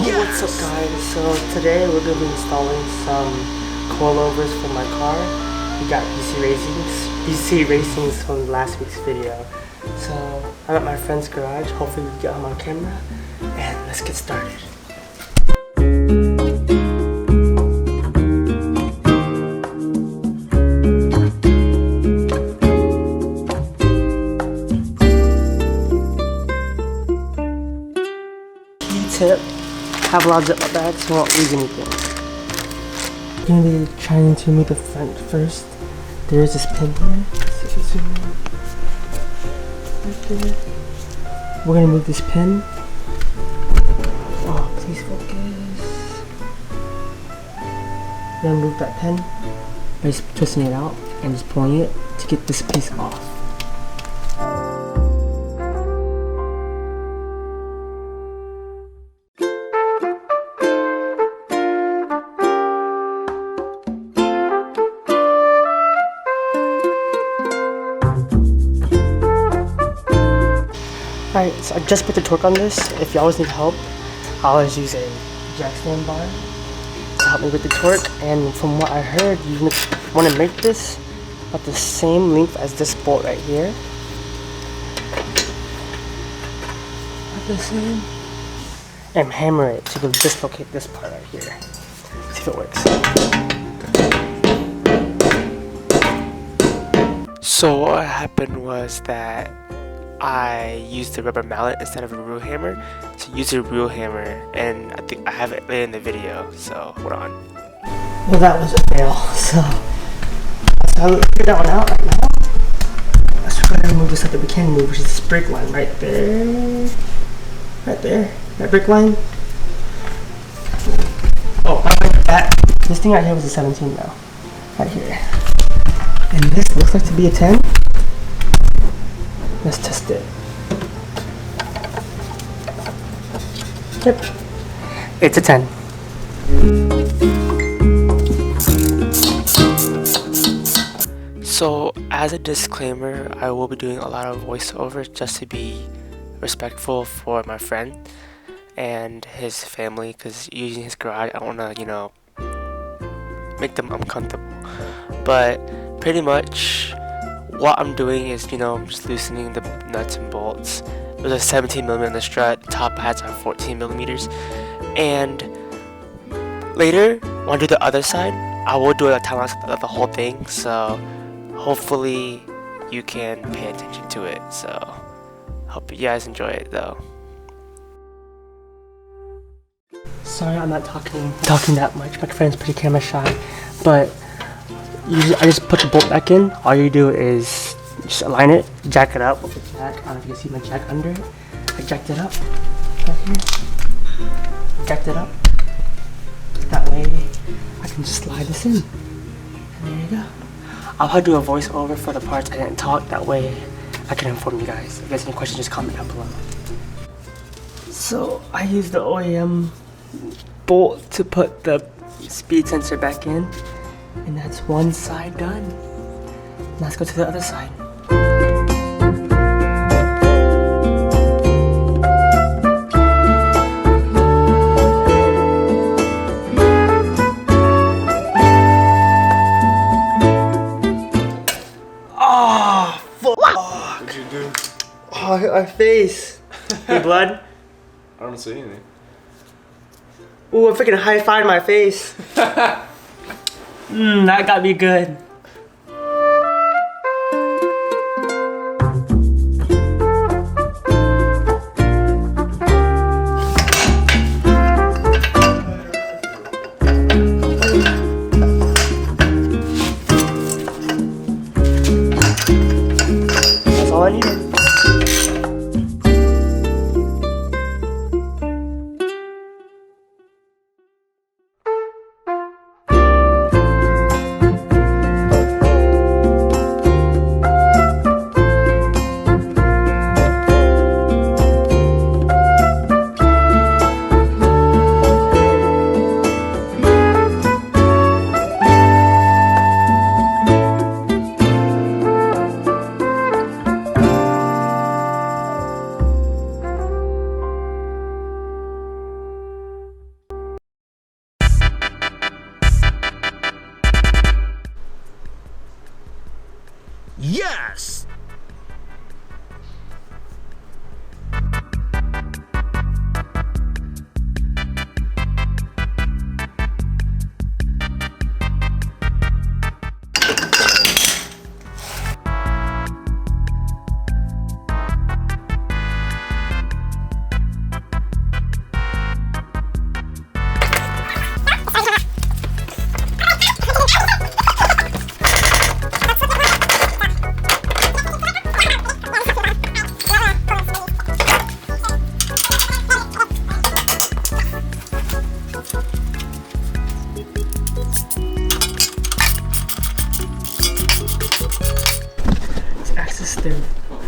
What's up guys? So today we're going to be installing some coilovers for my car. We got PC Racings from last week's video. So I'm at my friend's garage. Hopefully we can get him on camera. And let's get started. Tip, have a lot of zip bags so I won't lose anything. I'm going to be trying to remove the front first. There is this pin here. Right there. We're going to move this pin. Oh, please focus. We're going to move that pin by just twisting it out and just pulling it to get this piece off. Alright, so I just put the torque on this. If you always need help, I always use a jack stand bar to help me with the torque. And from what I heard, you want to make this about the same length as this bolt right here. About the same. And hammer it to dislocate this part right here. See if it works. So what happened was that I used the rubber mallet instead of a real hammer to use a real hammer, and I think I have it later in the video, so hold on. Well, that was a fail, so I'll figure that one out right now. Let's try to remove the stuff that we can move, which is this brake line right there. Right there, that brake line. Oh, this thing right here was a 17 now, right here. And this looks like to be a 10. Let's test it. Yep, it's a 10. So, as a disclaimer, I will be doing a lot of voiceovers just to be respectful for my friend and his family, because using his garage, I don't want to, make them uncomfortable. But pretty much, what I'm doing is, I'm just loosening the nuts and bolts. There's a 17mm in the strut, top pads are 14mm. And later, when I do the other side, I will do a time lapse of the whole thing, so hopefully you can pay attention to it. So, hope you guys enjoy it though. Sorry I'm not talking that much, my friend's pretty camera shy, but I just put the bolt back in. All you do is just align it, jack it up with the jack. I don't know if you can see my jack under it. I jacked it up right here. Jacked it up. That way I can just slide this in. And there you go. I'll probably do a voiceover for the parts I didn't talk. That way I can inform you guys. If you guys have any questions, just comment down below. So I used the OEM bolt to put the speed sensor back in. And that's one side done. Now let's go to the other side. Oh, fuck! What'd you do? Oh, I hit my face. Any blood? I don't see anything. Ooh, I freaking high-fived my face. That got me good. That's all I needed.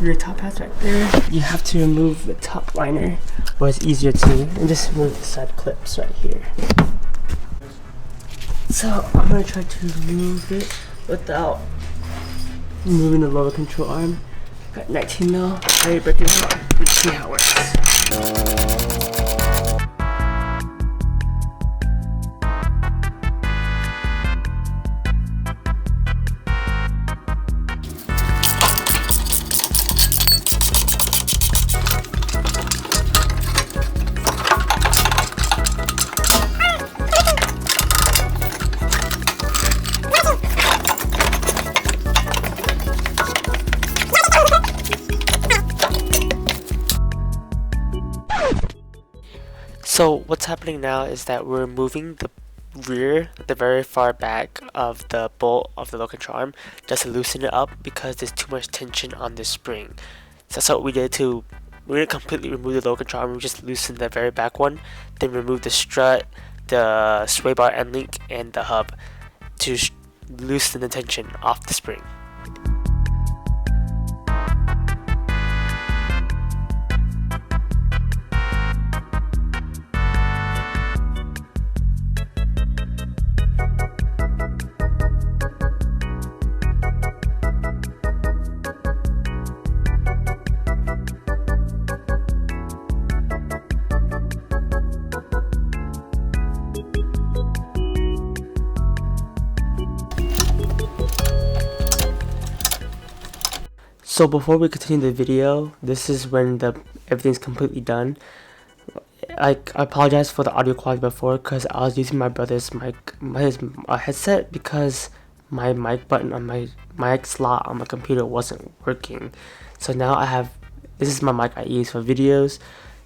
rear top hats right there. You have to remove the top liner, or it's easier to, and just remove the side clips right here. So I'm gonna try to remove it without removing the lower control arm. Got 19 mil. Ready to break it out. Let's see how it works. So what's happening now is that we're moving the rear, the very far back of the bolt of the low control arm, just to loosen it up because there's too much tension on the spring. So that's what we did to, we didn't completely remove the low control arm, we just loosened the very back one, then remove the strut, the sway bar end link, and the hub to loosen the tension off the spring. So before we continue the video, this is when everything's completely done. I apologize for the audio quality before because I was using my brother's headset because my mic button on my mic slot on my computer wasn't working. So now this is my mic I use for videos.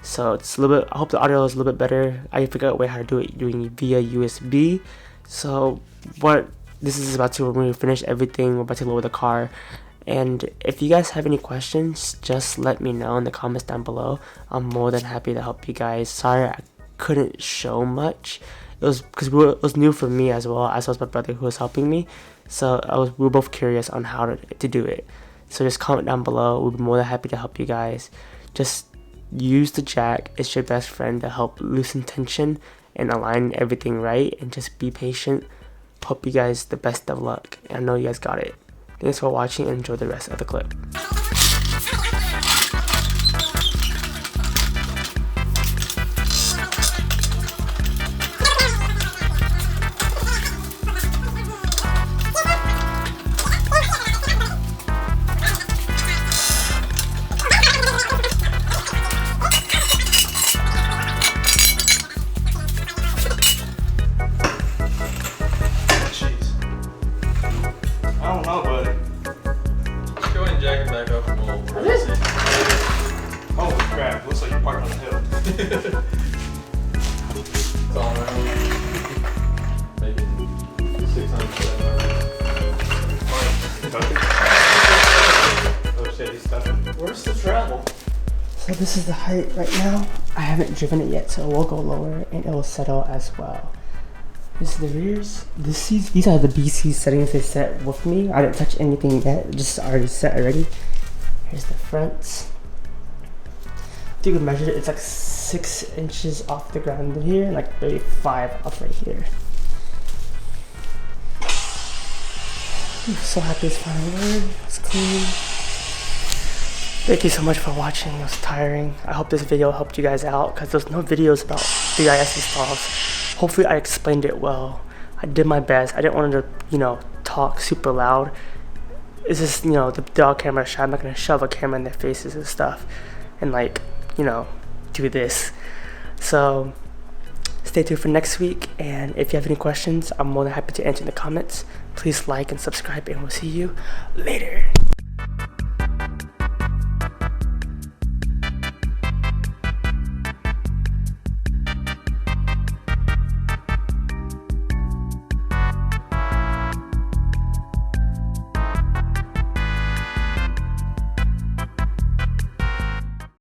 So it's a little bit, I hope the audio is a little bit better. I figured out a way how to do it doing via USB. So this is about to, when we finish everything, we're about to lower the car. And if you guys have any questions, just let me know in the comments down below. I'm more than happy to help you guys. Sorry I couldn't show much. It was because it was new for me as well, as well as my brother who was helping me. So we were both curious on how to do it. So just comment down below. We'll be more than happy to help you guys. Just use the jack. It's your best friend to help loosen tension and align everything right. And just be patient. Hope you guys the best of luck. I know you guys got it. Thanks for watching and enjoy the rest of the clip. I don't know, buddy. Go ahead and jack it back up and we'll see. Holy crap, looks like you're parked on the hill. It's all around. Maybe 600, 700. Oh shit, he's stuffing. Where's the travel? So this is the height right now. I haven't driven it yet, so we'll go lower and it will settle as well. This is the rears. These are the BC settings they set with me. I didn't touch anything yet, just already set already. Here's the fronts. I think we measured it, it's like 6 inches off the ground here, and like maybe 5 off right here. I'm so happy it's finally working. It's clean. Thank you so much for watching. It was tiring. I hope this video helped you guys out because there's no videos about DIS installs. Hopefully I explained it well. I did my best. I didn't want to, talk super loud. It's just, the dog camera shot. I'm not gonna shove a camera in their faces and stuff and do this. So stay tuned for next week, and if you have any questions, I'm more than happy to answer in the comments. Please like and subscribe, and we'll see you later.